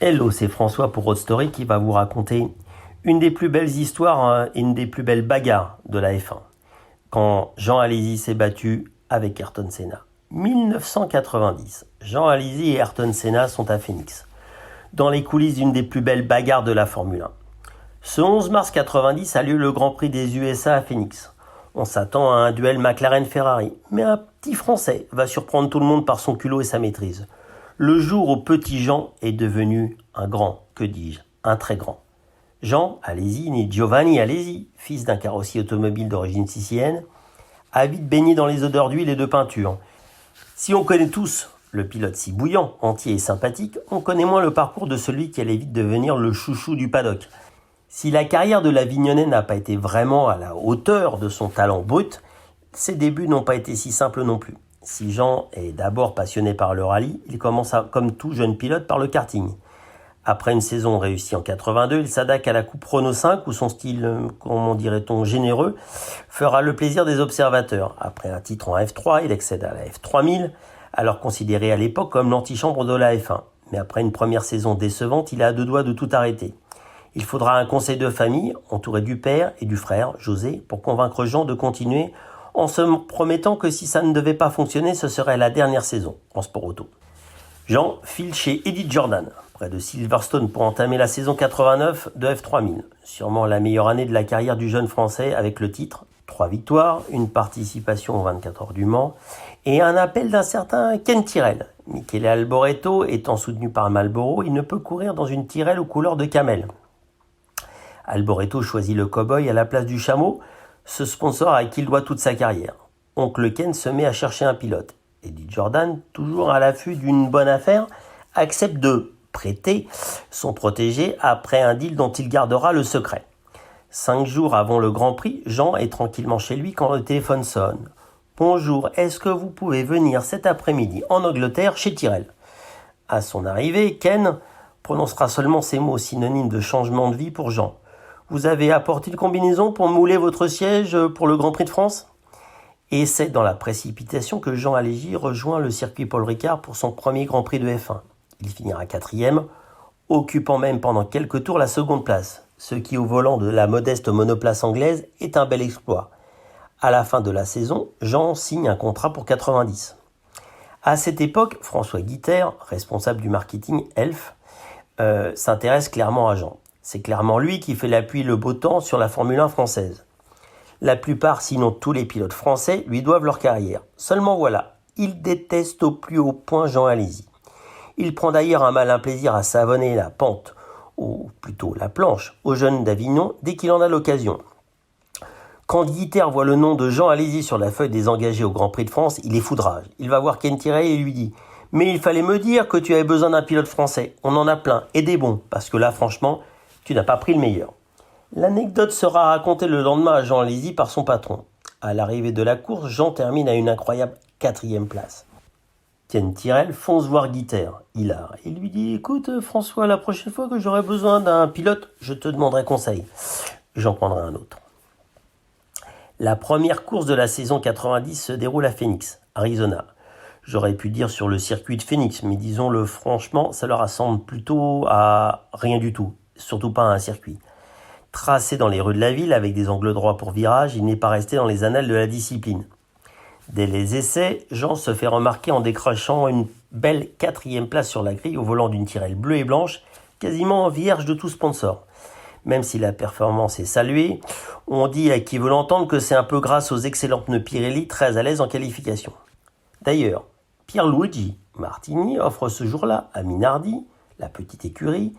Hello, c'est François pour Road Story qui va vous raconter une des plus belles histoires et une des plus belles bagarres de la F1. Quand Jean Alesi s'est battu avec Ayrton Senna. 1990, Jean Alesi et Ayrton Senna sont à Phoenix, dans les coulisses d'une des plus belles bagarres de la Formule 1. Ce 11 mars 90 a lieu le Grand Prix des USA à Phoenix. On s'attend à un duel McLaren-Ferrari, mais un petit Français va surprendre tout le monde par son culot et sa maîtrise. Le jour où petit Jean est devenu un grand, que dis-je, un très grand. Jean Alesi, né Giovanni Alesi, fils d'un carrossier automobile d'origine sicilienne, a vite baigné dans les odeurs d'huile et de peinture. Si on connaît tous le pilote si bouillant, entier et sympathique, on connaît moins le parcours de celui qui allait vite devenir le chouchou du paddock. Si la carrière de l'Avignonnais n'a pas été vraiment à la hauteur de son talent brut, ses débuts n'ont pas été si simples non plus. Si Jean est d'abord passionné par le rallye, il commence comme tout jeune pilote par le karting. Après une saison réussie en 82, il s'attaque à la Coupe Renault 5 où son style, comment dirait-on, généreux, fera le plaisir des observateurs. Après un titre en F3, il accède à la F3000, alors considérée à l'époque comme l'antichambre de la F1. Mais après une première saison décevante, il est à deux doigts de tout arrêter. Il faudra un conseil de famille, entouré du père et du frère, José, pour convaincre Jean de continuer en se promettant que si ça ne devait pas fonctionner, ce serait la dernière saison en sport auto. Jean file chez Eddie Jordan, près de Silverstone, pour entamer la saison 89 de F3000. Sûrement la meilleure année de la carrière du jeune Français avec le titre, 3 victoires, une participation aux 24 heures du Mans et un appel d'un certain Ken Tyrrell. Michele Alboreto étant soutenu par Marlboro, il ne peut courir dans une Tyrrell aux couleurs de camel. Alboreto choisit le cow-boy à la place du chameau, ce sponsor à qui il doit toute sa carrière. Oncle Ken se met à chercher un pilote. Eddie Jordan, toujours à l'affût d'une bonne affaire, accepte de prêter son protégé après un deal dont il gardera le secret. 5 jours avant le Grand Prix, Jean est tranquillement chez lui quand le téléphone sonne. « Bonjour, est-ce que vous pouvez venir cet après-midi en Angleterre chez Tyrrell ?» À son arrivée, Ken prononcera seulement ces mots synonymes de changement de vie pour Jean. « Vous avez apporté une combinaison pour mouler votre siège pour le Grand Prix de France ?» Et c'est dans la précipitation que Jean Alesi rejoint le circuit Paul Ricard pour son premier Grand Prix de F1. Il finira 4e, occupant même pendant quelques tours la seconde place, ce qui au volant de la modeste monoplace anglaise est un bel exploit. À la fin de la saison, Jean signe un contrat pour 90. À cette époque, François Guitert, responsable du marketing Elf, s'intéresse clairement à Jean. C'est clairement lui qui fait l'appui et le beau temps sur la Formule 1 française. La plupart, sinon tous les pilotes français, lui doivent leur carrière. Seulement voilà, il déteste au plus haut point Jean Alesi. Il prend d'ailleurs un malin plaisir à savonner la pente, ou plutôt la planche, aux jeunes d'Avignon dès qu'il en a l'occasion. Quand Guitert voit le nom de Jean Alesi sur la feuille des engagés au Grand Prix de France, il est foudrage. Il va voir Ken Tyrrell et lui dit « Mais il fallait me dire que tu avais besoin d'un pilote français. On en a plein, et des bons, parce que là, franchement, tu n'as pas pris le meilleur. » L'anecdote sera racontée le lendemain à Jean Alesi par son patron. À l'arrivée de la course, Jean termine à une incroyable 4e place. Ken Tyrrell fonce voir Guitert, hilar, et lui dit « Écoute François, la prochaine fois que j'aurai besoin d'un pilote, je te demanderai conseil. J'en prendrai un autre. » La première course de la saison 90 se déroule à Phoenix, Arizona. J'aurais pu dire sur le circuit de Phoenix, mais disons-le franchement, ça leur ressemble plutôt à rien du tout, surtout pas à un circuit. Tracé dans les rues de la ville avec des angles droits pour virage, il n'est pas resté dans les annales de la discipline. Dès les essais, Jean se fait remarquer en décrochant une belle 4e place sur la grille au volant d'une Tyrrell bleue et blanche, quasiment vierge de tout sponsor. Même si la performance est saluée, on dit à qui veut l'entendre que c'est un peu grâce aux excellents pneus Pirelli très à l'aise en qualification. D'ailleurs, Pierluigi Martini offre ce jour-là à Minardi, la petite écurie,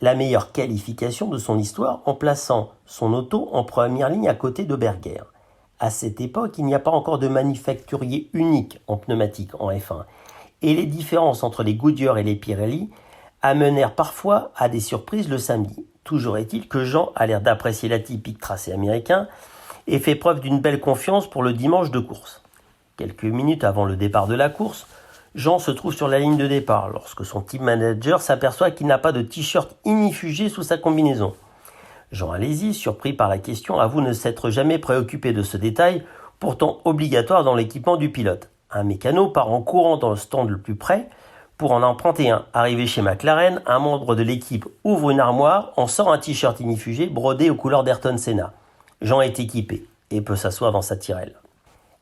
la meilleure qualification de son histoire en plaçant son auto en première ligne à côté de Berger. À cette époque, il n'y a pas encore de manufacturier unique en pneumatique en F1 et les différences entre les Goodyear et les Pirelli amenèrent parfois à des surprises le samedi. Toujours est-il que Jean a l'air d'apprécier l'atypique tracé américain et fait preuve d'une belle confiance pour le dimanche de course. Quelques minutes avant le départ de la course, Jean se trouve sur la ligne de départ lorsque son team manager s'aperçoit qu'il n'a pas de t-shirt inifugé sous sa combinaison. Jean Alesi, surpris par la question, avoue ne s'être jamais préoccupé de ce détail, pourtant obligatoire dans l'équipement du pilote. Un mécano part en courant dans le stand le plus près Pour en emprunter un, arrivé chez McLaren, un membre de l'équipe ouvre une armoire, en sort un t-shirt inifugé brodé aux couleurs d'Ayrton Senna. Jean est équipé et peut s'asseoir dans sa Tyrrell.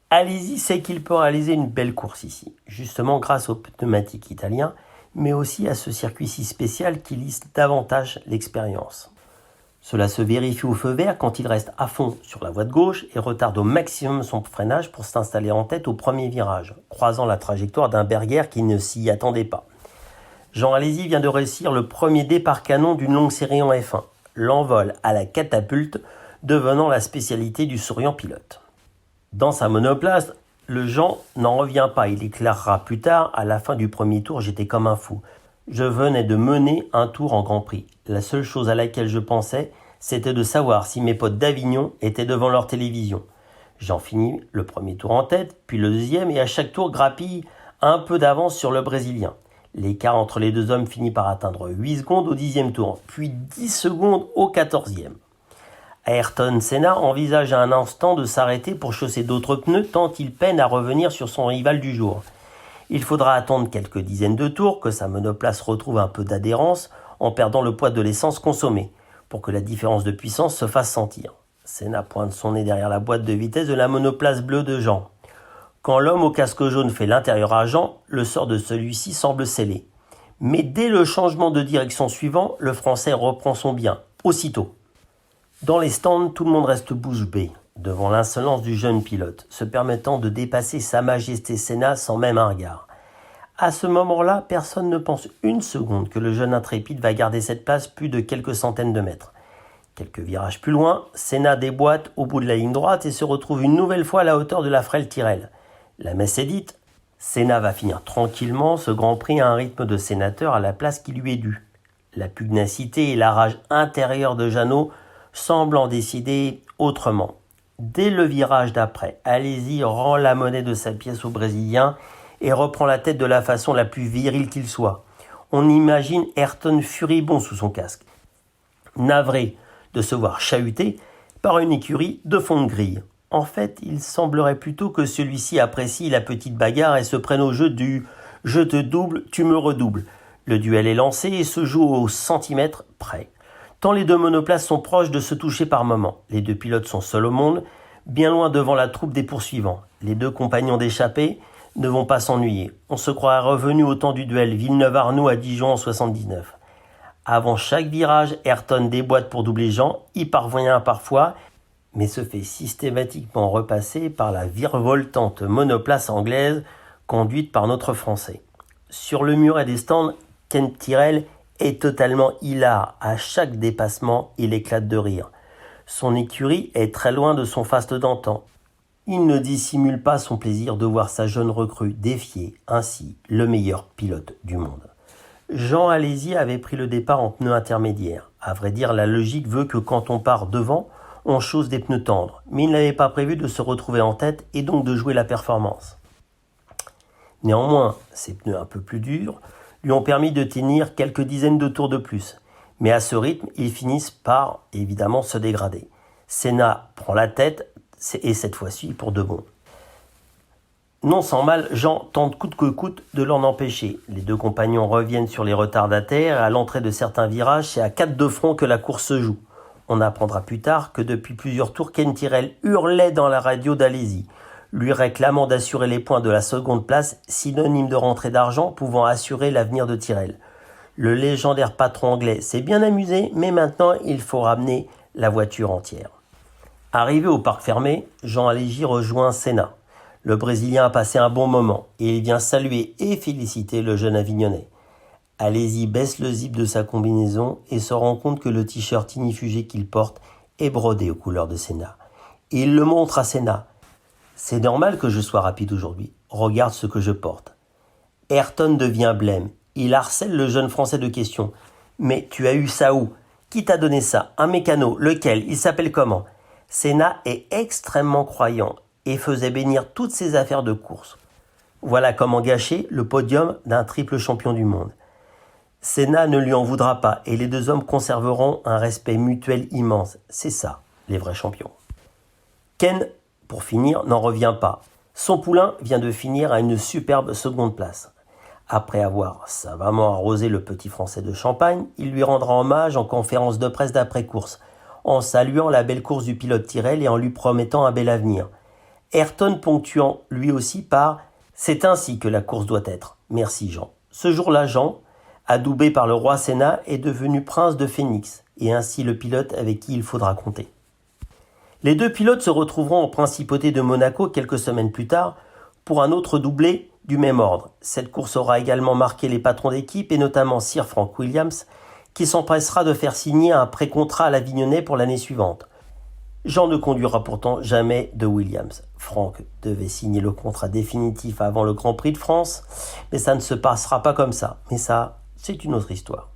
Alesi sait qu'il peut réaliser une belle course ici, justement grâce aux pneumatiques italiens, mais aussi à ce circuit si spécial qui lisse davantage l'expérience. Cela se vérifie au feu vert quand il reste à fond sur la voie de gauche et retarde au maximum son freinage pour s'installer en tête au premier virage, croisant la trajectoire d'un Berger qui ne s'y attendait pas. Jean Alesi vient de réussir le premier départ canon d'une longue série en F1, l'envol à la catapulte devenant la spécialité du souriant pilote. Dans sa monoplace, le Jean n'en revient pas, il déclarera plus tard, à la fin du premier tour, j'étais comme un fou. Je venais de mener un tour en Grand Prix. La seule chose à laquelle je pensais, c'était de savoir si mes potes d'Avignon étaient devant leur télévision. J'en finis le premier tour en tête, puis le deuxième, et à chaque tour grappille un peu d'avance sur le Brésilien. L'écart entre les deux hommes finit par atteindre 8 secondes au 10e tour, puis 10 secondes au 14e. Ayrton Senna envisage à un instant de s'arrêter pour chausser d'autres pneus tant il peine à revenir sur son rival du jour. Il faudra attendre quelques dizaines de tours que sa monoplace retrouve un peu d'adhérence en perdant le poids de l'essence consommée, pour que la différence de puissance se fasse sentir. Senna pointe son nez derrière la boîte de vitesse de la monoplace bleue de Jean. Quand l'homme au casque jaune fait l'intérieur à Jean, le sort de celui-ci semble scellé. Mais dès le changement de direction suivant, le Français reprend son bien, aussitôt. Dans les stands, tout le monde reste bouche bée devant l'insolence du jeune pilote, se permettant de dépasser Sa Majesté Senna sans même un regard. À ce moment-là, personne ne pense une seconde que le jeune intrépide va garder cette place plus de quelques centaines de mètres. Quelques virages plus loin, Senna déboîte au bout de la ligne droite et se retrouve une nouvelle fois à la hauteur de la frêle Tyrrell. La messe est dite, Senna va finir tranquillement ce Grand Prix à un rythme de sénateur à la place qui lui est due. La pugnacité et la rage intérieure de Jeannot semblent en décider autrement. Dès le virage d'après, Alesi rend la monnaie de sa pièce au Brésilien et reprend la tête de la façon la plus virile qu'il soit. On imagine Ayrton furibond sous son casque, navré de se voir chahuté par une écurie de fond de grille. En fait, il semblerait plutôt que celui-ci apprécie la petite bagarre et se prenne au jeu du « je te double, tu me redoubles ». Le duel est lancé et se joue au centimètre près. Tant les deux monoplaces sont proches de se toucher par moments. Les deux pilotes sont seuls au monde, bien loin devant la troupe des poursuivants. Les deux compagnons d'échappée ne vont pas s'ennuyer. On se croirait revenu au temps du duel Villeneuve-Arnoux à Dijon en 79. Avant chaque virage, Ayrton déboîte pour doubler Jean, y parvient parfois, mais se fait systématiquement repasser par la virevoltante monoplace anglaise conduite par notre Français. Sur le muret des stands, Ken Tyrrell est totalement hilar. À chaque dépassement, il éclate de rire. Son écurie est très loin de son faste d'antan. Il ne dissimule pas son plaisir de voir sa jeune recrue défier ainsi le meilleur pilote du monde. Jean Alesi avait pris le départ en pneus intermédiaires. À vrai dire, la logique veut que quand on part devant, on chausse des pneus tendres. Mais il n'avait pas prévu de se retrouver en tête et donc de jouer la performance. Néanmoins, ces pneus un peu plus durs lui ont permis de tenir quelques dizaines de tours de plus. Mais à ce rythme, ils finissent par, évidemment, se dégrader. Senna prend la tête, et cette fois-ci pour de bon. Non sans mal, Jean tente coûte que coûte de l'en empêcher. Les deux compagnons reviennent sur les retardataires, et à l'entrée de certains virages, c'est à 4 de front que la course se joue. On apprendra plus tard que depuis plusieurs tours, Ken Tyrrell hurlait dans la radio d'Alesi, lui réclamant d'assurer les points de la seconde place, synonyme de rentrée d'argent pouvant assurer l'avenir de Tyrrell. Le légendaire patron anglais s'est bien amusé, mais maintenant il faut ramener la voiture entière. Arrivé au parc fermé, Jean Alesi rejoint Senna. Le Brésilien a passé un bon moment et il vient saluer et féliciter le jeune Avignonnais. Alesi baisse le zip de sa combinaison et se rend compte que le t-shirt inifugé qu'il porte est brodé aux couleurs de Senna. Il le montre à Senna. « C'est normal que je sois rapide aujourd'hui. Regarde ce que je porte. » Ayrton devient blême. Il harcèle le jeune Français de questions. « Mais tu as eu ça où ? Qui t'a donné ça ? Un mécano ? Lequel ? Il s'appelle comment ?» Senna est extrêmement croyant et faisait bénir toutes ses affaires de course. Voilà comment gâcher le podium d'un triple champion du monde. Senna ne lui en voudra pas et les deux hommes conserveront un respect mutuel immense. C'est ça, les vrais champions. Ken, pour finir, n'en revient pas. Son poulain vient de finir à une superbe seconde place. Après avoir savamment arrosé le petit Français de champagne, il lui rendra hommage en conférence de presse d'après-course, en saluant la belle course du pilote Tyrrell et en lui promettant un bel avenir. Ayrton ponctuant lui aussi par « C'est ainsi que la course doit être. Merci Jean ». Ce jour-là, Jean, adoubé par le roi Senna, est devenu prince de Phénix, et ainsi le pilote avec qui il faudra compter. Les deux pilotes se retrouveront en principauté de Monaco quelques semaines plus tard pour un autre doublé du même ordre. Cette course aura également marqué les patrons d'équipe et notamment Sir Frank Williams qui s'empressera de faire signer un pré-contrat à l'Avignonnais pour l'année suivante. Jean ne conduira pourtant jamais de Williams. Frank devait signer le contrat définitif avant le Grand Prix de France, mais ça ne se passera pas comme ça. Mais ça, c'est une autre histoire.